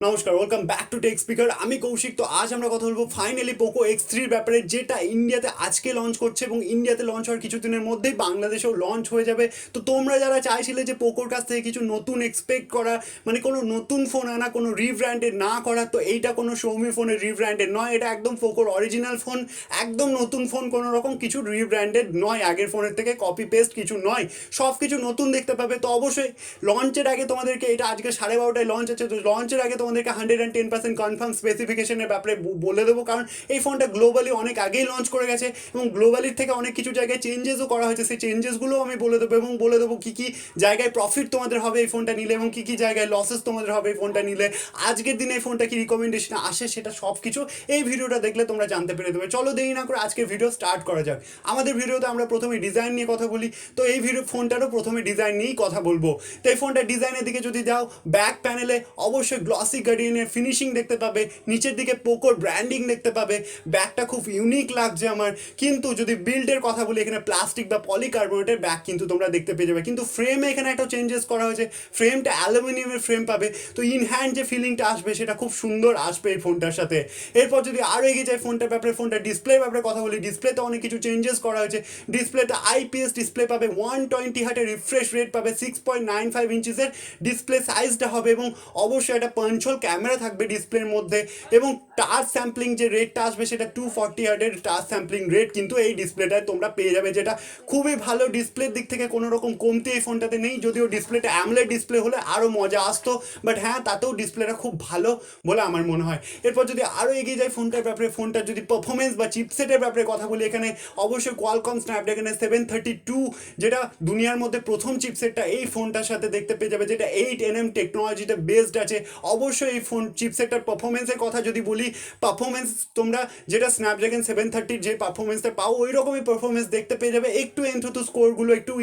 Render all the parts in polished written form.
নমস্কার, welcome back to tech speaker. আমি কৌশিক। তো আজ আমরা কথা বলবো ফাইনালি পোকো X3 ব্যাপারে, যেটা ইন্ডিয়াতে আজকে লঞ্চ করছে এবং ইন্ডিয়াতে লঞ্চ হওয়ার কিছুদিনের মধ্যেই বাংলাদেশেও লঞ্চ হয়ে যাবে। তো তোমরা যারা চাইছিলে যে পোকোর কাছ থেকে কিছু নতুন এক্সপেক্ট করা, মানে কোনো নতুন ফোন আনা, কোনো রিব্র্যান্ডেড না করা, তো এইটা কোনো Xiaomi ফোনের রিব্র্যান্ডেড নয়, এটা একদম পোকোর অরিজিনাল ফোন, একদম নতুন ফোন, কোনো রকম কিছু রিব্র্যান্ডেড নয়, আগের ফোনের থেকে কপি পেস্ট কিছু নয়, সব কিছু নতুন দেখতে পাবে। তো অবশ্যই লঞ্চের আগে তোমাদেরকে, এটা আজকে 12:30টায় লঞ্চ আছে, তো লঞ্চের আগে তোমাদেরকে 110% কনফার্ম স্পেসিফিকেশনের ব্যাপারে বলে দেবো, কারণ এই ফোনটা গ্লোবালি অনেক আগেই লঞ্চ করে গেছে এবং গ্লোবালির থেকে অনেক কিছু জায়গায় চেঞ্জেসও করা হয়েছে। সেই চেঞ্জেসগুলোও আমি বলে দেবো এবং বলে দেবো কী কী জায়গায় প্রফিট তোমাদের হবে এই ফোনটা নিলে এবং কী কী জায়গায় লসেস তোমাদের হবে এই ফোনটা নিলে। আজকের দিনে এই ফোনটা কি রিকমেন্ডেশন আসে সেটা সব কিছু এই ভিডিওটা দেখলে তোমরা জানতে পেরে দেবে। চলো দেরি না করে আজকের ভিডিও স্টার্ট করা যাক। আমাদের ভিডিওতে আমরা প্রথমে ডিজাইন নিয়ে কথা বলি, তো এই ফোনটারও প্রথমে ডিজাইন নিয়েই কথা বলবো। তো এই ফোনটা ডিজাইনের দিকে যদি যাও, ব্যাক প্যানেলে অবশ্যই গ্লসি গার্ডিয়ানের ফিনিশিং দেখতে পাবে, নিচের দিকে পোকোর ব্র্যান্ডিং দেখতে পাবে, ব্যাকটা খুব ইউনিক লাগছে আমার। কিন্তু যদি বিল্ডের কথা বলি, এখানে প্লাস্টিক বা পলিকার্বনেটের ব্যাক কিন্তু তোমরা দেখতে পেয়ে যাবে, কিন্তু ফ্রেমে এখানে একটা চেঞ্জেস করা হয়েছে, ফ্রেমটা অ্যালুমিনিয়ামের ফ্রেম পাবে। তো ইন হ্যান্ড যে ফিলিংটা আসবে সেটা খুব সুন্দর আসবে এই ফোনটার সাথে। এরপর যদি আরও এগিয়ে যায় ফোনটার ব্যাপারে, ফোনটা ডিসপ্লের ব্যাপারে কথা বলি, ডিসপ্লেতে অনেক কিছু চেঞ্জেস করা হয়েছে। ডিসপ্লেটা IPS ডিসপ্লে পাবে, 120 হার্টের রিফ্রেশ রেট পাবে, 6.95 ইঞ্চিসের ডিসপ্লে সাইজটা হবে এবং অবশ্যই একটা পাঞ্চল ক্যামেরা থাকবে ডিসপ্লের মধ্যে এবং টাচ স্যাম্পলিং যে রেটটা আসবে সেটা 240 হার্টের টাচ স্যাম্পলিং রেট কিন্তু এই ডিসপ্লেটায় তোমরা পেয়ে যাবে, যেটা খুবই ভালো। ডিসপ্লের দিক থেকে কোনো রকম কমতি এই ফোনটাতে নেই, যদিও ডিসপ্লেটা অ্যামোলেড ডিসপ্লে হলে আরও মজা আসতো, বাট হ্যাঁ তাতেও ডিসপ্লেটা খুব ভালো বলে আমার মনে হয়। এরপর যদি আরও এগিয়ে যায় ফোনটার ব্যাপারে, ফোনটার যদি পারফরমেন্স বা চিপসেটের ব্যাপারে কথা বলি, এখানে অবশ্যই কোয়ালকম স্ন্যাপড্রাগনের 732, যেটা দুনিয়ার মধ্যে প্রথম চিপসেটটা এই ফোনটার সাথে দেখতে পেয়ে যাবে, যেটা 8nm টেকনোলজিতে বেসড আছে। অবশ্যই এই ফোন চিপসেটটার পারফরমেন্সের কথা যদি বলি, পারফরমেন্স তোমরা যেটা স্ন্যাপড্রাগন 730 যে পারফরমেন্সটা পাও ওই রকমই পারফরমেন্স দেখতে পেয়ে যাবে। একটু এনথুতু স্কোরগুলো একটু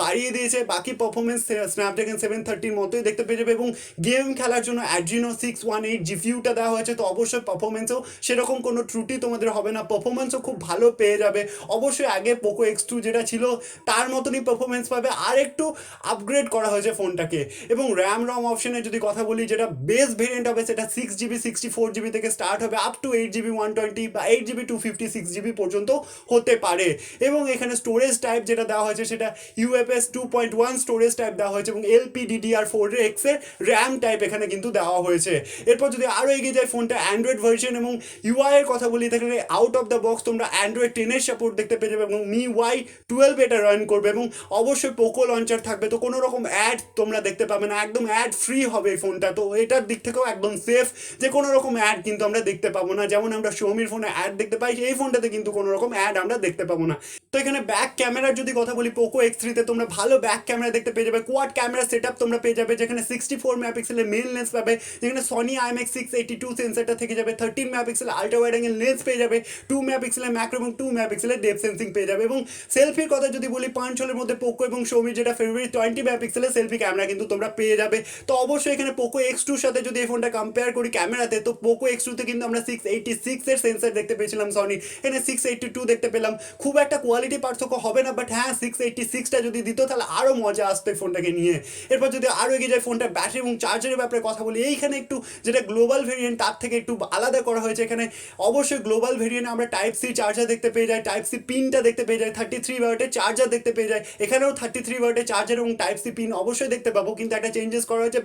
বাড়িয়ে দিয়েছে, বাকি পারফরমেন্স স্ন্যাপড্রাগন 730 মতোই দেখতে পেয়ে যাবে এবং গেম খেলার জন্য অ্যাড্রিনো 618 জিপিইউটা দেওয়া হয়েছে। তো অবশ্যই পারফরমেন্সও সেরকম কোনো ত্রুটি তোমাদের হবে না, পারফরমেন্সও খুব ভালো পেয়ে যাবে। অবশ্যই আগে পোকো X2 যেটা ছিল তার মতনই পারফরমেন্স পাবে, আর একটু আপগ্রেড করা হয়েছে ফোনটাকে। এবং র্যাম রম অপশনে যদি কথা বলি, যেটা বেস ভেরিয়েন্ট হবে সেটা 6GB 64GB থেকে স্টার্ট হবে, আপ টু 8GB 120 বা 8GB 256GB পর্যন্ত হতে পারে। এবং এখানে স্টোরেজ টাইপ যেটা দেওয়া হয়েছে সেটা UFS 2.1 স্টোরেজ টাইপ দেওয়া হয়েছে এবং LPDDR4X এর র্যাম টাইপ এখানে কিন্তু দেওয়া হয়েছে। এরপর যদি আরও এগিয়ে যায় ফোনটা অ্যান্ড্রয়েড ভার্সন এবং UI এর কথা বলি, তাহলে আউট অফ দ্য বক্স তোমরা অ্যান্ড্রয়েড 10-এর সাপোর্ট দেখতে পেয়ে যাবে এবং MIUI 12 এটা রান করবে এবং অবশ্যই পোকো লঞ্চার থাকবে। তো কোনো রকম অ্যাড তোমরা দেখতে পাবে না, একদম অ্যাড ফ্রি হবে এই ফোনটা। তো এটার দিক থেকেও একদম সেফ, যে কোনো রকম অ্যাড কিন্তু আমরা দেখতে পাবো না। যেমন আমরা Xiaomiর ফোনে অ্যাড দেখতে পাই, এই ফোনটাতে কিন্তু কোনো রকম অ্যাড আমরা দেখতে পাবো না। তো এখানে ব্যাক ক্যামেরার যদি কথা বলি, পোকো X3 তে তোমরা ভালো ব্যাক ক্যামেরা দেখতে পেয়ে যাবে, কোয়াড ক্যামেরা সেট আপ তোমরা পেয়ে যাবে, যেখানে 64 মেগাপিক্সেলের মেইন লেন্স পাবে, যেখানে সনি IMX682 সেন্সারটা থেকে যাবে, 13 megapixel ultra wide angle lens পেয়ে যাবে, 2 মেগাপিক্সেলের ম্যাক্রো এবং 2 মেগাপিক্সেলের ডেপথ সেন্সিং পেয়ে যাবে। এবং সেলফির কথা যদি বলি, পাঁচজনের মধ্যে পোকো এবং Xiaomi যেটা ফেভারিট 20 মেগাপিক্সেলের সেলফি ক্যামেরা কিন্তু তোমরা পেয়ে যাবে। তো অবশ্যই এখানে পোকো X2 সাথে যদি এই ফোনটা কম্পেয়ার করি ক্যামেরাতে, তো পোকো X2 তে কিন্তু আমরা 686 এর সেন্সার দেখতে পেয়েছিলাম সনি, এখানে 682 দেখতে পেলাম। খুব একটা কোয়ালিটি পার্থক্য হবে না, বাট হ্যাঁ 686টা যদি দিত তাহলে আরও মজা আসতো এই ফোনটাকে নিয়ে। এরপর যদি আরও এগিয়ে যায় ফোনটার ব্যাটারি এবং চার্জারের ব্যাপারে কথা বলি, এইখানে একটু যেটা গ্লোবাল ভেরিয়েন্ট তার থেকে একটু আলাদা করা হয়েছে। এখানে অবশ্যই গ্লোবাল ভেরিয়েন্ট আমরা টাইপ সি চার্জার দেখতে পেয়ে যাই, টাইপ সি পিনটা দেখতে পেয়ে যাই, 33 ওয়াটের চার্জার দেখতে পেয়ে যাই, এখানেও 33 ওয়াটের চার্জার এবং টাইপ সি পিন অবশ্যই দেখতে পাবো। কিন্তু একটা চেঞ্জেস করা হয়েছে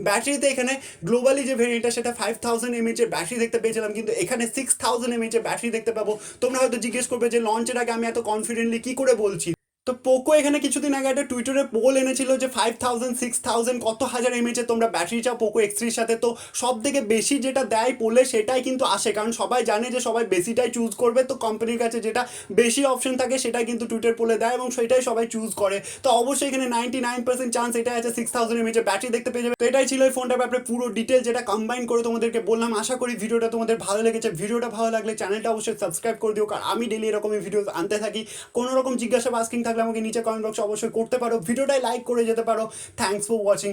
ব্যাটারিতে এখানে গ্লোবালি যে ভেরিয়েন্টটা সেটা 5000 mAh এর ব্যাটারি দেখতে পেয়েছিলাম, কিন্তু এখানে 6000 mAh এর ব্যাটারি দেখতে পাবো। তোমরা হয়তো জিজ্ঞেস করবে যে লঞ্চের আগে আমি এত কনফিডেন্টলি কি করে বলছি। তো পোকো এখানে কিছুদিন আগে একটা টুইটারে পোল এনেছিল যে 5000 6000 কত হাজার এমএচে তোমরা ব্যাটারি চাও পোকো X3 সাথে। তো সব থেকে বেশি যেটা দেয় পোলে সেটাই কিন্তু আসে, কারণ সবাই জানে যে সবাই বেশিটাই চুজ করবে। তো কোম্পানির কাছে যেটা বেশি অপশন থাকে সেটাই কিন্তু টুইটার পোলে দেয় এবং সেটাই সবাই চুজ করে। তো অবশ্যই এখানে 99% চান্স এটা আছে 6000 mAh ব্যাটারি দেখতে পেয়ে যাবে। তো এটাই ছিল এই ফোনটার ব্যাপারে পুরো ডিটেল, যেটা কম্বাইন করে তোমাদেরকে বললাম। আশা করি ভিডিওটা তোমাদের ভালো লেগেছে। ভিডিওটা ভালো লাগলে চ্যানেলটা অবশ্যই সাবস্ক্রাইব করে দিও, কারণ আমি ডেলি এরকমই ভিডিও আনতে থাকি। কোনো রকম জিজ্ঞাসা বা আস্কিং থাকলে আমাকে নিচে কমেন্ট বক্সে অবশ্যই করতে পারো, ভিডিওটাই লাইক করে যেতে পারো। Thanks for watching.